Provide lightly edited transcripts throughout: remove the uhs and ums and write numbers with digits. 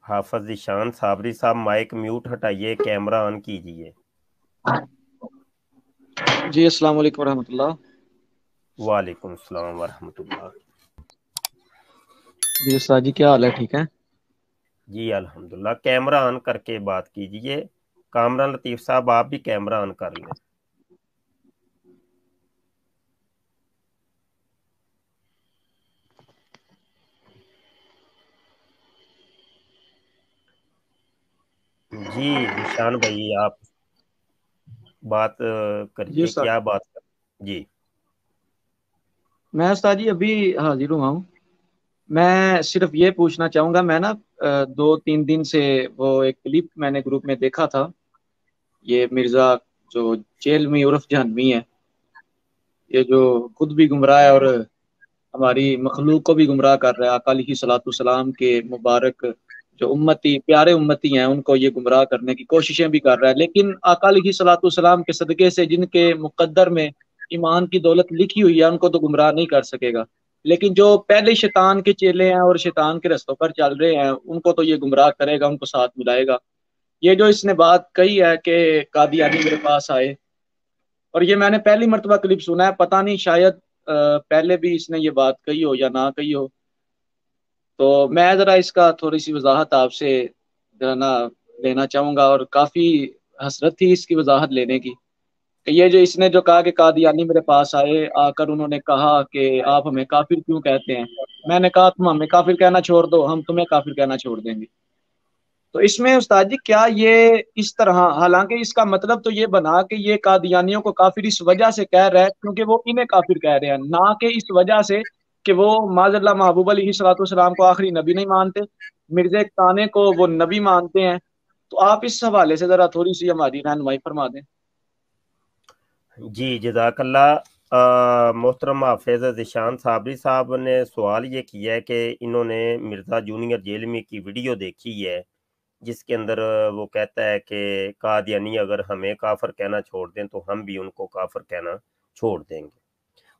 हाफिज ईशान साबरी साहब mic mute हटाइए, camera on कीजिए। जी अस्सलाम वालेकुम रहमतुल्लाह। वालेकुम सलाम वरहमतुल्लाह। जी उस्ताद जी क्या हाल है, ठीक है? जी अल्हम्दुलिल्लाह। कैमरा ऑन करके बात कीजिए। कामरान लतीफ़ साहब आप भी कैमरा ऑन कर लें। जी ईशान भाई आप बात जी करिए, उस्ताद, क्या बात कर। जी मैं उस्ताद जी अभी हाजिर हुआ हूँ। मैं सिर्फ ये पूछना चाहूँगा, मैं ना 2-3 दिन से वो एक क्लिप मैंने ग्रुप में देखा था। ये मिर्ज़ा जो जेल में उर्फ जहन्नवी है, ये जो खुद भी गुमराह है और हमारी मखलूक को भी गुमराह कर रहा है। आका अलैहि सलातु सलाम के मुबारक जो उम्मती प्यारे उम्मती हैं उनको ये गुमराह करने की कोशिशें भी कर रहा है। लेकिन आका अलैहि सलातु सलाम के सदक़े से जिनके मुक़द्दर में ईमान की दौलत लिखी हुई है उनको तो गुमराह नहीं कर सकेगा। लेकिन जो पहले शैतान के चेले हैं और शैतान के रस्तों पर चल रहे हैं उनको तो ये गुमराह करेगा, उनको साथ मिलाएगा। ये जो इसने बात कही है कि कादियानी मेरे पास आए, और ये मैंने पहली मर्तबा क्लिप सुना है, पता नहीं शायद पहले भी इसने ये बात कही हो या ना कही हो। तो मैं ज़रा इसका थोड़ी सी वजाहत आपसे जो ना लेना चाहूँगा, और काफ़ी हसरत थी इसकी वजाहत लेने की। कि ये जो इसने जो कहा कि कादियानी मेरे पास आए, आकर उन्होंने कहा कि आप हमें काफिर क्यों कहते हैं। मैंने कहा तुम हमें काफिर कहना छोड़ दो, हम तुम्हें काफिर कहना छोड़ देंगे। तो इसमें उस्ताद जी क्या ये इस तरह, हालांकि इसका मतलब तो ये बना कि ये कादियानियों को काफिर इस वजह से कह रहा है क्योंकि वो इन्हें काफिर कह रहे हैं, ना कि इस वजह से कि वो माजल्ला महबूब अलैहिस्सलाम को आखिरी नबी नहीं मानते, मिर्जा ताने को वो नबी मानते हैं। तो आप इस हवाले से जरा थोड़ी सी हमारी रहनुमाई फरमा दें। जी जज़ाकल्लाह। मोहतरम हाफिज ज़ीशान साबरी साहब ने सवाल ये किया है कि इन्होंने मिर्ज़ा जूनियर जेलमी की वीडियो देखी है जिसके अंदर वो कहता है कि कादियानी अगर हमें काफिर कहना छोड़ दें तो हम भी उनको काफिर कहना छोड़ देंगे।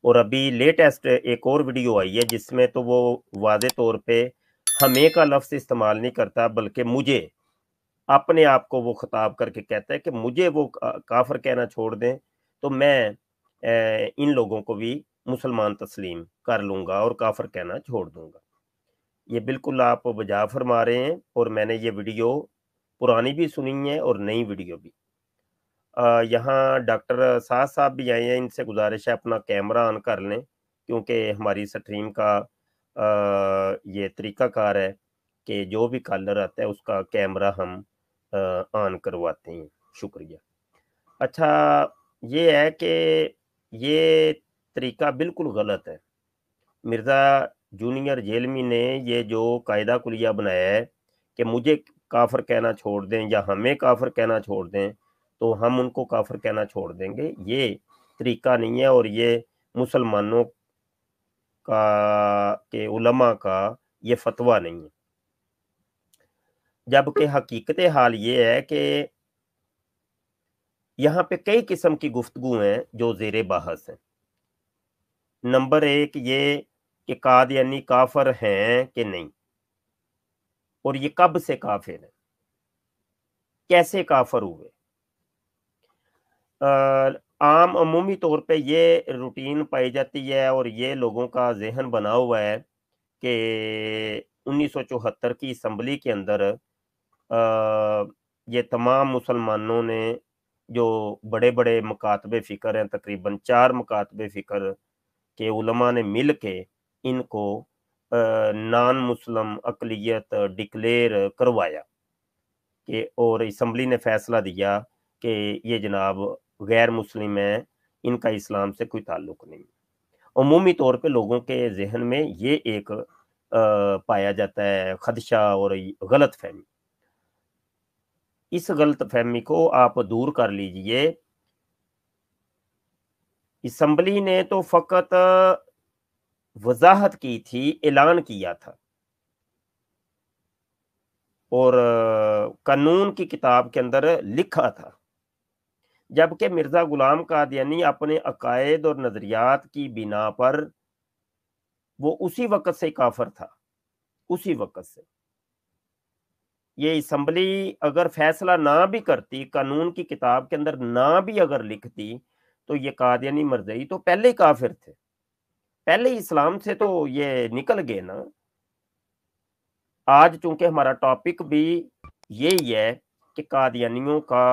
और अभी लेटेस्ट एक और वीडियो आई है जिसमें तो वो वाज़े तौर पे हमें का लफ्ज़ इस्तेमाल नहीं करता बल्कि मुझे, अपने आप को वो खिताब करके कहता है कि मुझे वो काफिर कहना छोड़ दें तो मैं इन लोगों को भी मुसलमान तस्लीम कर लूँगा और काफिर कहना छोड़ दूँगा। ये बिल्कुल आप बजा फरमा रहे हैं और मैंने ये वीडियो पुरानी भी सुनी है और नई वीडियो भी। यहाँ डॉक्टर साद साहब भी आए हैं, इनसे गुज़ारिश है अपना कैमरा ऑन कर लें क्योंकि हमारी स्ट्रीम का ये तरीक़ाकार है कि जो भी कॉलर आता है उसका कैमरा हम ऑन करवाते हैं। शुक्रिया। अच्छा, ये है कि ये तरीक़ा बिल्कुल गलत है। मिर्ज़ा जूनियर जेलमी ने ये जो कायदा कुलिया बनाया है कि मुझे काफ़िर कहना छोड़ दें या हमें काफ़िर कहना छोड़ दें, तो हम उनको काफ़िर कहना छोड़ देंगे, ये तरीक़ा नहीं है और ये मुसलमानों का के उलमा का ये फ़तवा नहीं है। जबकि हकीकत हाल ये है कि यहाँ पे कई किस्म की गुफ्तगू हैं जो ज़ेरे बहस हैं। नंबर 1 ये कि कादियानी काफ़िर हैं कि नहीं? और ये कब से काफ़िर हैं? कैसे काफ़िर हुए? आम अमूमी तौर पे ये रूटीन पाई जाती है और ये लोगों का ज़हन बना हुआ है कि 1974 की असम्बली के अंदर ये तमाम मुसलमानों ने जो बड़े-बड़े मकातबे फ़िक्र हैं, तकरीबन 4 मकातबे फ़िक्र के उलमा ने मिल के इनको नॉन मुस्लिम अक़लियत डिक्लेयर करवाया कि और असम्बली ने फ़ैसला दिया कि ये जनाब गैर मुस्लिम हैं, इनका इस्लाम से कोई ताल्लुक़ नहीं। अमूमी तौर पे लोगों के ज़हन में ये एक पाया जाता है ख़दशा और गलतफ़हमी। इस गलतफ़हमी को आप दूर कर लीजिए। असम्बली ने तो फ़क़त वज़ाहत की थी, ऐलान किया था और कानून की किताब के अंदर लिखा था। जबकि मिर्ज़ा गुलाम कादियानी अपने अकायद और नज़रियात की बिना पर वो उसी वक़्त से काफ़िर था, उसी वक़्त से। یہ اسمبلی اگر فیصلہ نہ بھی کرتی، قانون کی کتاب کے اندر نہ بھی اگر لکھتی، تو یہ قادیانی مرزائی تو پہلے ہی کافر تھے، پہلے ہی اسلام سے تو یہ نکل گئے نا۔ آج چونکہ ہمارا ٹاپک بھی یہی ہے کہ قادیانیوں کا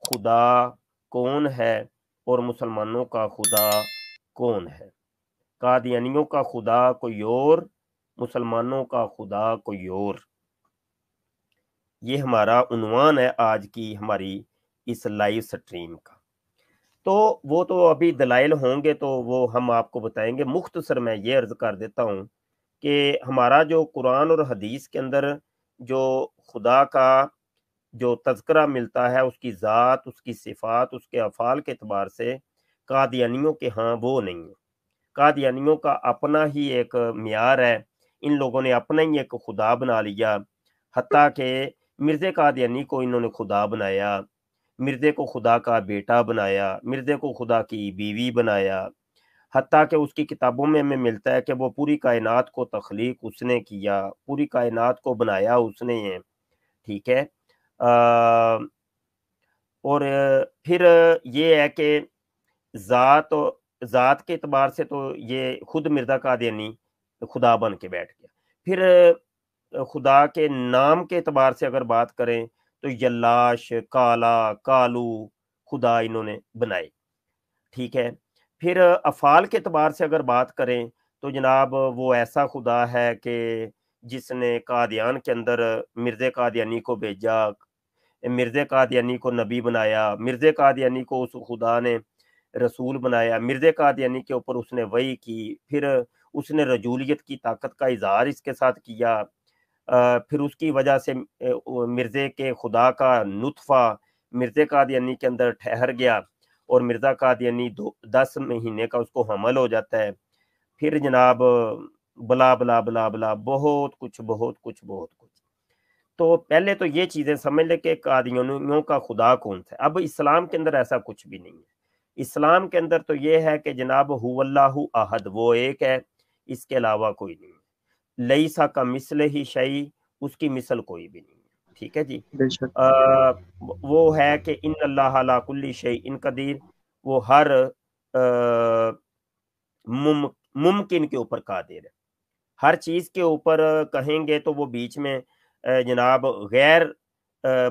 خدا کون ہے اور مسلمانوں کا خدا کون ہے۔ قادیانیوں کا خدا کوئی اور، مسلمانوں کا خدا کوئی اور۔ یہ ہمارا عنوان ہے آج کی ہماری اس لائیو سٹریم کا۔ تو وہ تو ابھی دلائل ہوں گے تو وہ ہم آپ کو بتائیں گے۔ مختصر میں یہ عرض کر دیتا ہوں کہ ہمارا جو قرآن اور حدیث کے اندر جو خدا کا جو تذکرہ ملتا ہے، اس کی ذات، اس کی صفات، اس کے افعال کے اعتبار سے قادیانیوں کے ہاں وہ نہیں ہے۔ قادیانیوں کا اپنا ہی ایک معیار ہے، ان لوگوں نے اپنا ہی ایک خدا بنا لیا، حتیٰ کہ مرزا قادیانی کو انہوں نے خدا بنایا، مرزے کو خدا کا بیٹا بنایا، مرزے کو خدا کی بیوی بنایا، حتیٰ کہ اس کی کتابوں میں ہمیں ملتا ہے کہ وہ پوری کائنات کو تخلیق اس نے کیا، پوری کائنات کو بنایا اس نے ہے، ٹھیک ہے۔ اور پھر یہ ہے کہ ذات کے اعتبار سے تو یہ خود مرزا قادیانی خدا بن کے بیٹھ گیا۔ پھر خدا کے نام کے اعتبار سے اگر بات کریں تو یلاش، کالا، کالو خدا انہوں نے بنائے، ٹھیک ہے۔ پھر افعال کے اعتبار سے اگر بات کریں تو جناب وہ ایسا خدا ہے کہ جس نے قادیان کے اندر مرزا قادیانی کو بھیجا، مرزا قادیانی کو نبی بنایا، مرزا قادیانی کو اس خدا نے رسول بنایا، مرزا قادیانی کے اوپر اس نے وحی کی، پھر اس نے رجولیت کی طاقت کا اظہار اس کے ساتھ کیا، پھر اس کی وجہ سے مرزا کے خدا کا نطفہ مرزا قادیانی کے اندر ٹھہر گیا اور مرزا قادیانی 10 مہینے کا اس کو حمل ہو جاتا ہے۔ پھر جناب بلا بلا بلا بلا بہت کچھ بہت کچھ بہت کچھ۔ تو پہلے تو یہ چیزیں سمجھ لیں کہ قادیانیوں کا خدا کون تھا۔ اب اسلام کے اندر ایسا کچھ بھی نہیں ہے۔ اسلام کے اندر تو یہ ہے کہ جناب هو اللہ احد، وہ ایک ہے، اس کے علاوہ کوئی نہیں ہے۔ لیسا کا مثل ہی شیء، اس کی مثل کوئی بھی نہیں ہے، ٹھیک ہے جی۔ بے شک۔ وہ ہے کہ ان اللہ علی کل شیء قدیر، وہ ہر ممکن کے اوپر قادر ہے۔ ہر چیز کے اوپر کہیں گے تو وہ بیچ میں جناب غیر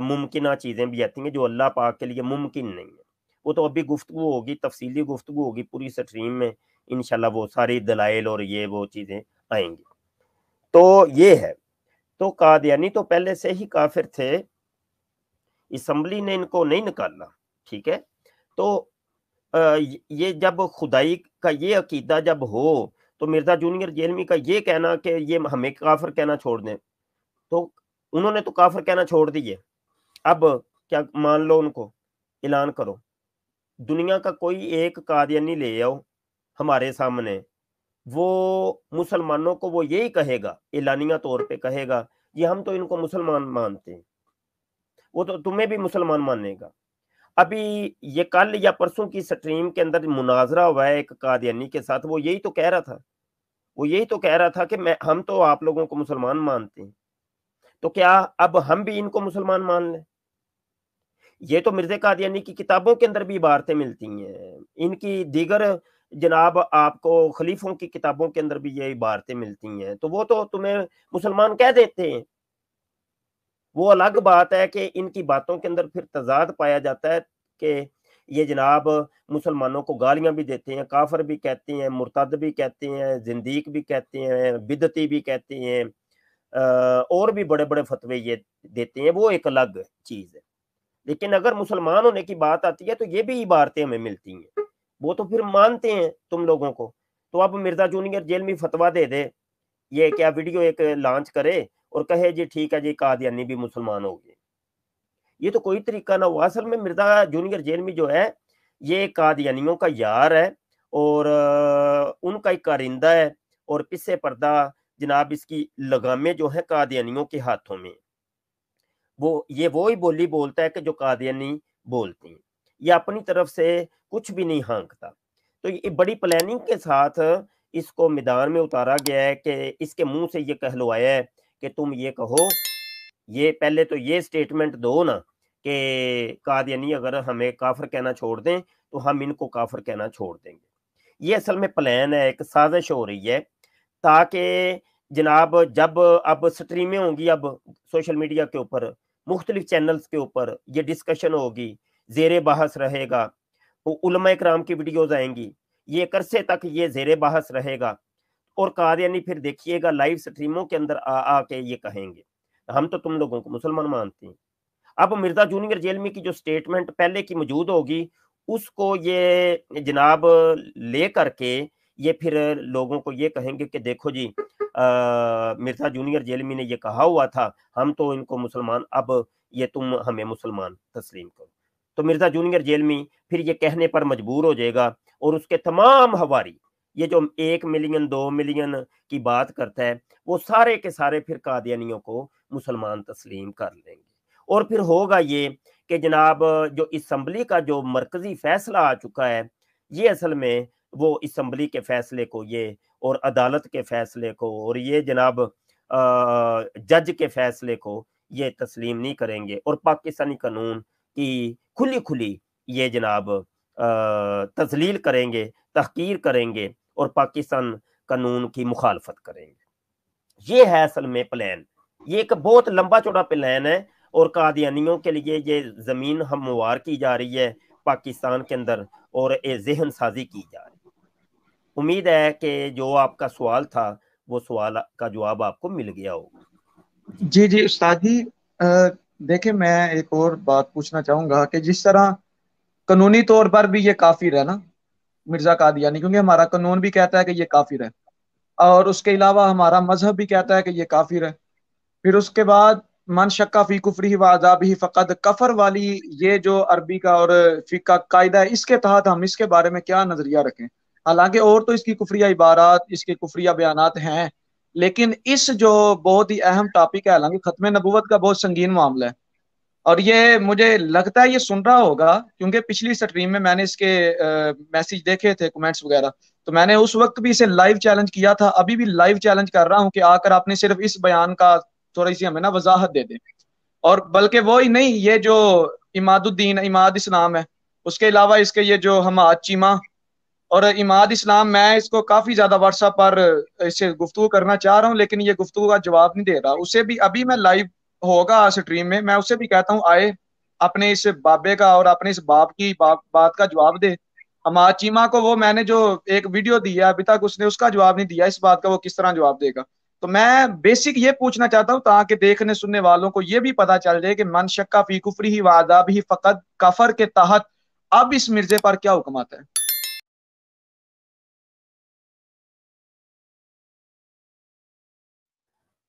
ممکنہ چیزیں بھی آتی ہیں جو اللہ پاک کے لیے ممکن نہیں ہے۔ وہ تو ابھی گفتگو ہوگی، تفصیلی گفتگو ہوگی پوری سٹریم میں انشاءاللہ، وہ ساری دلائل اور یہ وہ چیزیں آئیں گی۔ تو یہ ہے، تو قادیانی تو پہلے سے ہی کافر تھے، اسمبلی نے ان کو نہیں نکالا، ٹھیک ہے۔ تو یہ جب خدائی کا یہ عقیدہ جب ہو تو مرزا جونیئر جیلمی کا یہ کہنا کہ یہ ہمیں کافر کہنا چھوڑ دیں، تو انہوں نے تو کافر کہنا چھوڑ دیے، اب کیا مان لو، ان کو اعلان کرو۔ دنیا کا کوئی ایک قادیانی لے آؤ ہمارے سامنے، وہ مسلمانوں کو وہ یہی کہے گا، اعلانیہ طور پہ کہے گا یہ ہم تو ان کو مسلمان مانتے ہیں، وہ تو تمہیں بھی مسلمان مانے گا۔ ابھی یہ کل یا پرسوں کی سٹریم کے اندر مناظرہ ہوا ہے ایک قادیانی کے ساتھ، وہ یہی تو کہہ رہا تھا کہ ہم تو آپ لوگوں کو مسلمان مانتے ہیں، تو کیا اب ہم بھی ان کو مسلمان مان لیں؟ یہ تو مرزا قادیانی کی کتابوں کے اندر بھی عبارتیں ملتی ہیں، ان کی دیگر جناب آپ کو خلیفوں کی کتابوں کے اندر بھی یہ عبارتیں ملتی ہیں، تو وہ تو تمہیں مسلمان کہہ دیتے ہیں۔ وہ الگ بات ہے کہ ان کی باتوں کے اندر پھر تضاد پایا جاتا ہے کہ یہ جناب مسلمانوں کو گالیاں بھی دیتے ہیں، کافر بھی کہتے ہیں، مرتد بھی کہتے ہیں، زندیق بھی کہتے ہیں، بدعتی بھی کہتے ہیں، اور بھی بڑے بڑے فتوے یہ دیتے ہیں، وہ ایک الگ چیز ہے۔ لیکن اگر مسلمان ہونے کی بات آتی ہے تو یہ بھی عبارتیں ہمیں ملتی ہیں، وہ تو پھر مانتے ہیں تم لوگوں کو۔ تو اب مرزا جونیئر جیلمی فتویٰ دے دے، یہ کیا ویڈیو ایک لانچ کرے اور کہے جی ٹھیک ہے جی قادیانی بھی مسلمان ہو گئے، یہ تو کوئی طریقہ نہ ہوا۔ اصل میں مرزا جونیئر جیلمی جو ہے یہ قادیانیوں کا یار ہے اور ان کا ایک کارندہ ہے، اور پس پردہ جناب اس کی لگامیں جو ہیں قادیانیوں کے ہاتھوں میں، یہ وہی بولی بولتا ہے کہ جو قادیانی بولتے ہیں، یہ اپنی طرف سے کچھ بھی نہیں ہانکتا۔ تو یہ بڑی پلاننگ کے ساتھ اس کو میدان میں اتارا گیا ہے کہ اس کے منہ سے یہ کہلوایا ہے کہ تم یہ کہو ये पहले तो ये स्टेटमेंट दो ना कि कादियानी अगर हमें काफिर कहना छोड़ दें तो हम इनको काफिर कहना छोड़ देंगे। ये असल में प्लान है, एक साजिश हो रही है ताकि जनाब जब अब स्ट्रीमें होंगी, अब सोशल मीडिया के ऊपर मुख्तलिफ चैनल्स के ऊपर ये डिस्कशन होगी, जेर बहस रहेगा, उलमा इकराम की वीडियोज आएंगी, ये एक अरसे तक ये जेर बहस रहेगा और कादियानी फिर देखिएगा लाइव स्ट्रीमों के अंदर आके ये कहेंगे हम तो तुम लोगों को मुसलमान मानते हैं। अब मिर्जा जूनियर जेलमी की जो स्टेटमेंट पहले की मौजूद होगी उसको ये जनाब ले करके ये फिर लोगों को ये कहेंगे कि देखो जी मिर्जा जूनियर जेलमी ने ये कहा हुआ था, हम तो इनको मुसलमान, अब ये तुम हमें मुसलमान तस्लीम करो। तो मिर्जा जूनियर जेलमी फिर ये कहने पर मजबूर हो जाएगा और उसके तमाम हवारी, ये जो 1 मिलियन 2 मिलियन की बात करता है, वो सारे के सारे फिर कादियानियों को मुसलमान तस्लीम कर लेंगे। और फिर होगा ये कि जनाब जो असम्बली का जो मरकजी फैसला आ चुका है, ये असल में वो असम्बली के फैसले को ये और अदालत के फैसले को और ये जनाब जज के फैसले को ये तस्लीम नहीं करेंगे और पाकिस्तानी कानून की खुली खुली ये जनाब तजलील करेंगे, तहकीर करेंगे और पाकिस्तान कानून की मुखालफत करेंगे। ये है असल में प्लान, ये एक बहुत लंबा चौड़ा प्लान है और कादियानियों के लिए ये जमीन हमवार की जा रही है पाकिस्तान के अंदर और जहन साजी की जा रही है। उम्मीद है कि जो आपका सवाल था वो सवाल का जवाब आपको मिल गया होगा। जी जी उस्ताद जी, देखे मैं एक और बात पूछना चाहूंगा कि जिस तरह कानूनी तौर पर भी ये काफिर है ना मिर्जा कादियानी, क्योंकि हमारा कानून भी कहता है कि ये काफिर है और उसके अलावा हमारा मजहब भी कहता है कि ये काफिर है। फिर उसके बाद मन शक्का फी कुफरी व अजाबी फकद कफर वाली ये जो अरबी का और फिका कायदा है, इसके तहत हम इसके बारे में क्या नजरिया रखें? हालांकि और तो इसकी कुफरिया इबारात, इसके कुफरिया बयानात हैं, लेकिन इस जो बहुत ही अहम टॉपिक है, हालांकि खत्म नबूवत का बहुत संगीन मामला है और ये मुझे लगता है ये सुन रहा होगा, क्योंकि पिछली स्ट्रीम में मैंने इसके मैसेज देखे थे, कमेंट्स वगैरह, तो मैंने उस वक्त भी इसे लाइव चैलेंज किया था, अभी भी लाइव चैलेंज कर रहा हूं कि आकर आपने सिर्फ इस बयान का थोड़ी सी हमें ना वजाहत दे दें। और बल्कि वो ही नहीं, ये जो इमादुद्दीन इमाद इस्लाम है, उसके अलावा इसके ये जो हम चीमा और इमाद इस्लाम, मैं इसको काफी ज्यादा व्हाट्सएप पर इससे गुफ्तगू करना चाह रहा हूँ, लेकिन ये गुफ्तगू का जवाब नहीं दे रहा। उसे भी अभी मैं लाइव होगा स्ट्रीम में, मैं उससे भी कहता हूँ आए अपने इस बाबे का और अपने इस बाप की बात का जवाब दे। हमाद चीमा को वो मैंने जो एक वीडियो दिया अभी तक उसने उसका जवाब नहीं दिया, इस बात का वो किस तरह जवाब देगा? तो मैं बेसिक ये पूछना चाहता हूँ ताकि देखने सुनने वालों को ये भी पता चल जाए कि मन शक्का फी कुफरी ही वादाब ही फकत कफर के तहत अब इस मिर्जे पर क्या हुक्म आता है।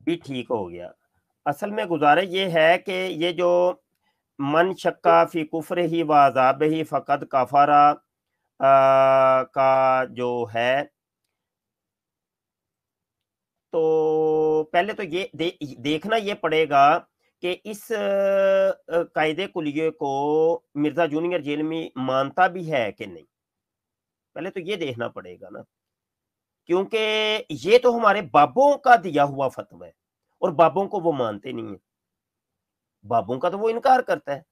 भी ठीक हो गया। असल में गुजारे ये है कि ये जो मन शक्का फी कुफर ही व अजाब ही फ़कद कफरा का जो है, तो पहले तो ये देखना ये पड़ेगा कि इस कायदे कुलिये को मिर्जा जूनियर जेलमी मानता भी है कि नहीं, पहले तो ये देखना पड़ेगा ना, क्योंकि ये तो हमारे बाबों का दिया हुआ फतवा है और बाबों को वो मानते नहीं है, बाबों का तो वो इनकार करता है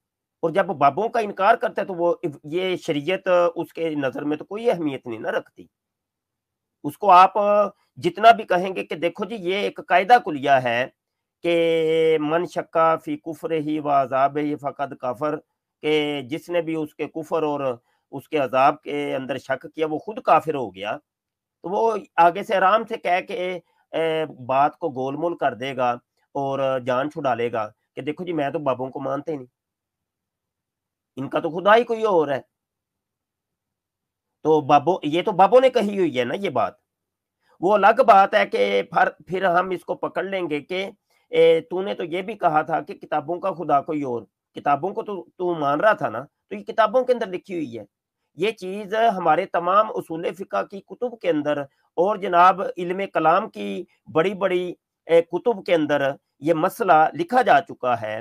और जब बाबों का इनकार करता है तो वो ये शरीयत उसके नजर में तो कोई अहमियत नहीं ना रखती। उसको आप जितना भी कहेंगे कि देखो जी ये एक कायदा कुलिया है कि मन शक्का फी कुफर ही व अजाब ही फ़कद कफर, के जिसने भी उसके कुफर और उसके अजाब के अंदर शक किया वो खुद काफिर हो गया। तो वो आगे से आराम से कह के बात को गोलमोल कर देगा और जान छुड़ा लेगा कि देखो जी मैं तो बाबों को मानते ही नहीं, इनका तो खुदा ही कोई और है। तो बाबों, ये तो बाबों ने कही हुई है ना ये बात। वो अलग बात है कि फिर हम इसको पकड़ लेंगे कि तूने तो ये भी कहा था कि किताबों का खुदा कोई और, किताबों को तो तू मान रहा था ना, तो ये किताबों के अंदर लिखी हुई है। ये चीज हमारे तमाम उसूल फिका की कुतुब के अंदर और जनाब इल्म कलाम की बड़ी बड़ी कुतुब के अंदर ये मसला लिखा जा चुका है।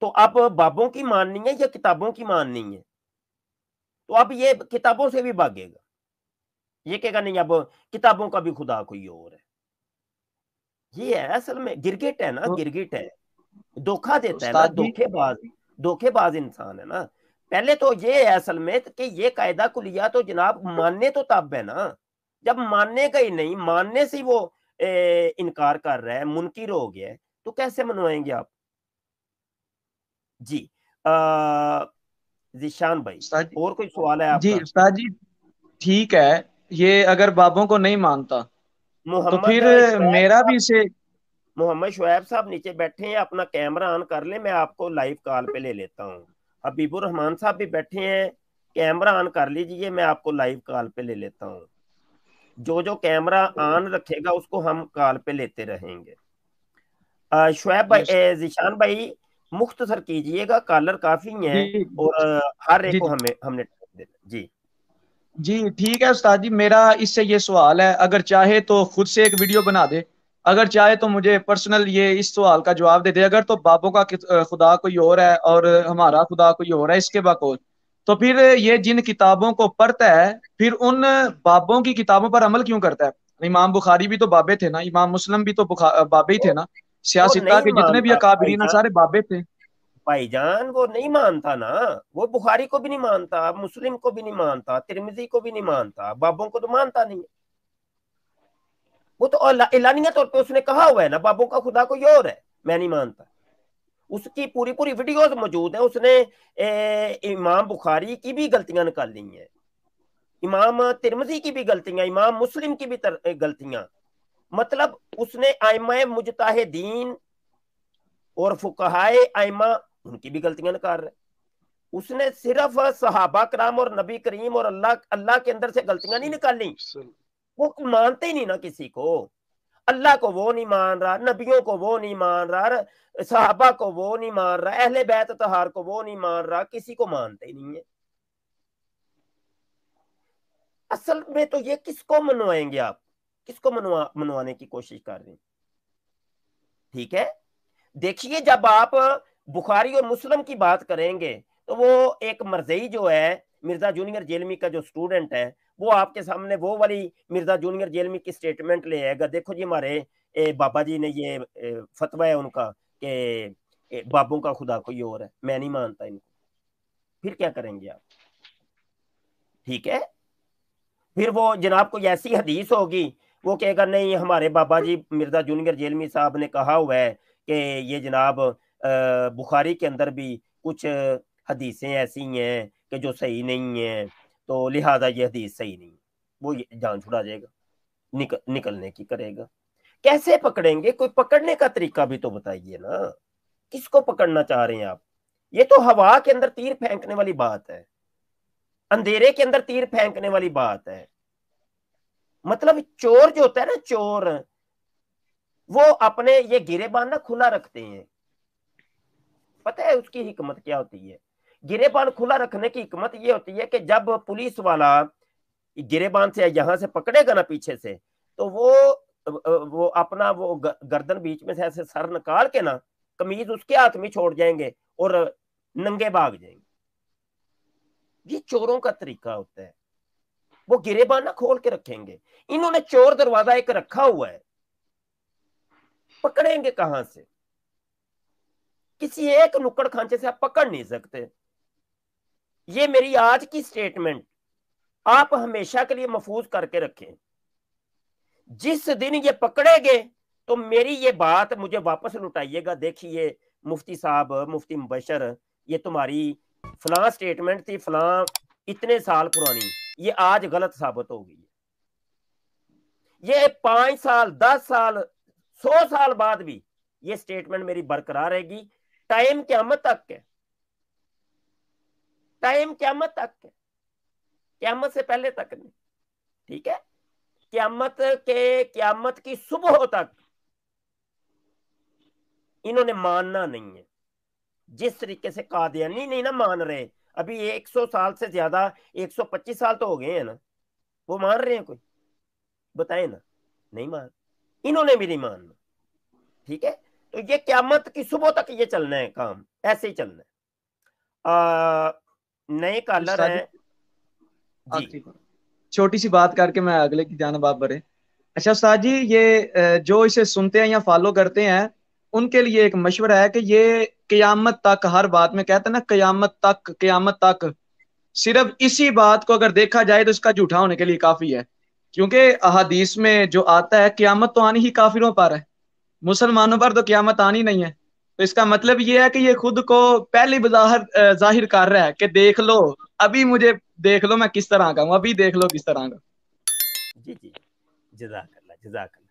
तो अब बाबों की माननी है या किताबों की माननी है? तो अब ये किताबों से भी भागेगा, ये कहेगा नहीं अब किताबों का भी खुदा कोई और है। یہ ہے اصل میں गिरगिट है ना, तो गिरगिट है, धोखा देता है ना, उस्ताद जी, धोखेबाज इंसान है ना। पहले तो ये है असल में कि ये कायदा कुलिया तो जनाब मानने तो तब है ना, जब मानने का ही नहीं, मानने से ही वो इनकार कर रहा है, मुनकिर हो गया है, तो कैसे मनवाएंगे आप? जी जिशान भाई, उस्ताद और कोई सवाल है जी, आपका? उस्ताद जी, ठीक है, ये अगर बाबों को नहीं मानता तो मोहम्मद फिर शुएब मेरा भी साहब, इसे। मोहम्मद शुएब साहब नीचे बैठे हैं, अपना कैमरा ऑन कर ले, मैं आपको लाइव कॉल पे ले लेता हूँ। हबीबुर रहमान साहब भी बैठे हैं, कैमरा ऑन कर लीजिए, मैं आपको लाइव कॉल पे ले लेता हूँ। जो जो कैमरा ऑन रखेगा उसको हम कॉल पे लेते रहेंगे। शुएब भाई, जी जिशान भाई, मुख्तसर कीजिएगा, कॉलर काफी जी हैं और हर एक जी को जी हमें हमने टाइम देना। जी जी, ठीक है उस्ताद जी, मेरा इससे ये सवाल है, अगर चाहे तो खुद से एक वीडियो बना दे, अगर चाहे तो मुझे पर्सनल ये इस सवाल का जवाब दे दे। अगर तो बाबों का खुदा कोई और है और हमारा खुदा कोई और है इसके बकौल, तो फिर ये जिन किताबों को पढ़ता है फिर उन बाबों की किताबों पर अमल क्यों करता है? इमाम बुखारी भी तो बाबे थे ना, इमाम मुस्लिम भी तो बाबे ही थे वो ना, वो सियासित्ता नहीं के जितने भी मानता अकाबरीन है भाईजान, सारे बाबे थे। भाईजान वो नहीं मानता ना, वो बुखारी को भी नहीं मानता, मुस्लिम को भी नहीं मानता, तिरमिजी को भी नहीं मानता, बाबों को तो मानता नहीं है। वो तो एलानिया तौर पे उसने कहा हुआ है ना, बाबों का खुदा कोई और है, मैं नहीं मानता। उसकी पूरी पूरी वीडियोस मौजूद है, उसने इमाम बुखारी की भी गलतियां निकाली हैं, इमाम तिरमिजी की भी गलतियां, इमाम मुस्लिम की भी गलतियां। मतलब उसने आइमा मुजताहिदीन और फुकहाए आइमा, उनकी भी गलतियां निकाल रहे। उसने सिर्फ सहाबा कराम और नबी करीम और अल्लाह अल्लाह के अंदर से गलतियां नहीं निकाली, वो मानते ही नहीं ना किसी को। अल्लाह को वो नहीं मान रहा, नबियों को वो नहीं मान रहा, सहाबा को वो नहीं मान रहा, अहले बैत तहार को वो नहीं मान रहा, किसी को मानते ही नहीं है। असल में तो ये किसको मनवाएंगे आप, किसको मनवाने की कोशिश कर रहे हैं? ठीक है, देखिए जब आप बुखारी और मुस्लिम की बात करेंगे तो वो एक मरजई जो है, मिर्जा जूनियर जेलमी का जो स्टूडेंट है, वो आपके सामने वो वाली मिर्जा जूनियर जेलमी की स्टेटमेंट ले आएगा, देखो जी हमारे बाबा जी ने ये फतवा है उनका कि बाबों का खुदा कोई और है, मैं नहीं मानता इनको। फिर क्या करेंगे आप? ठीक है, फिर वो जनाब कोई ऐसी हदीस होगी, वो कहेगा नहीं हमारे बाबा जी मिर्जा जूनियर जेलमी साहब ने कहा हुआ है कि ये जनाब बुखारी के अंदर भी कुछ हदीसें ऐसी हैं कि जो सही नहीं है, तो लिहाजा ये हदीस सही नहीं, वो जान छुड़ा जाएगा, निकलने की करेगा। कैसे पकड़ेंगे? कोई पकड़ने का तरीका भी तो बताइए ना, किसको पकड़ना चाह रहे हैं आप? ये तो हवा के अंदर तीर फेंकने वाली बात है, अंधेरे के अंदर तीर फेंकने वाली बात है। मतलब चोर जो होता है ना, चोर, वो अपने ये गिरेबान ना खुला रखते हैं। पता है उसकी हिकमत क्या होती है? गिरेबान खुला रखने की हिकमत ये होती है कि जब पुलिस वाला गिरेबान से यहां से पकड़ेगा ना पीछे से, तो वो अपना वो गर्दन बीच में से ऐसे सर निकाल के ना कमीज उसके हाथ में छोड़ जाएंगे और नंगे भाग जाएंगे। ये चोरों का तरीका होता है, वो गिरेबान ना खोल के रखेंगे। इन्होंने चोर दरवाजा एक रखा हुआ है, पकड़ेंगे कहां से? किसी एक नुक्कड़ खांचे से आप पकड़ नहीं सकते। ये मेरी आज की स्टेटमेंट आप हमेशा के लिए महफूज करके रखें। जिस दिन ये पकड़े गए तो मेरी ये बात मुझे वापस लुटाइएगा, देखिए मुफ्ती साहब, मुफ्ती मुबशर, ये तुम्हारी फलां स्टेटमेंट थी, फलां इतने साल पुरानी, ये आज गलत साबित हो गई। ये 5 साल, 10 साल, 100 साल बाद भी ये स्टेटमेंट मेरी बरकरार रहेगी। टाइम क़यामत तक है, टाइम क़यामत तक है, क़यामत से पहले तक नहीं। ठीक है, क़यामत की सुबह तक इन्होंने मानना नहीं है। जिस तरीके से कादियानी नहीं ना मान रहे, अभी 100 साल से ज्यादा, 125 साल तो हो गए हैं ना, वो मान रहे हैं? कोई बताए ना, नहीं मान, इन्होंने भी नहीं मानना। ठीक है, तो ये क़यामत की सुबह तक ये चलना है, काम ऐसे ही चलना है। नए कॉलर उस्ताद जी, हैं जी। आखिरी छोटी सी बात करके मैं अगले की जानब आप बढ़े। اچھا استاد جی، یہ جو اسے سنتے ہیں یا فالو کرتے ہیں ان کے لیے ایک مشورہ ہے کہ یہ قیامت تک ہر بات میں کہتے ہیں نا، قیامت تک قیامت تک، صرف اسی بات کو اگر دیکھا جائے تو اس کا جھوٹا ہونے کے لیے کافی ہے، کیونکہ احادیث میں جو آتا ہے قیامت تو آنی ہی کافروں پر ہے، مسلمانوں پر تو قیامت آنی نہیں ہے۔ تو اس کا مطلب یہ ہے کہ یہ خود کو پہلی بظاہر ظاہر کر رہا ہے کہ دیکھ لو، ابھی مجھے دیکھ لو میں کس طرح کا ہوں، ابھی دیکھ لو کس طرح کا۔ جی جی، جزاک اللہ جزاک اللہ۔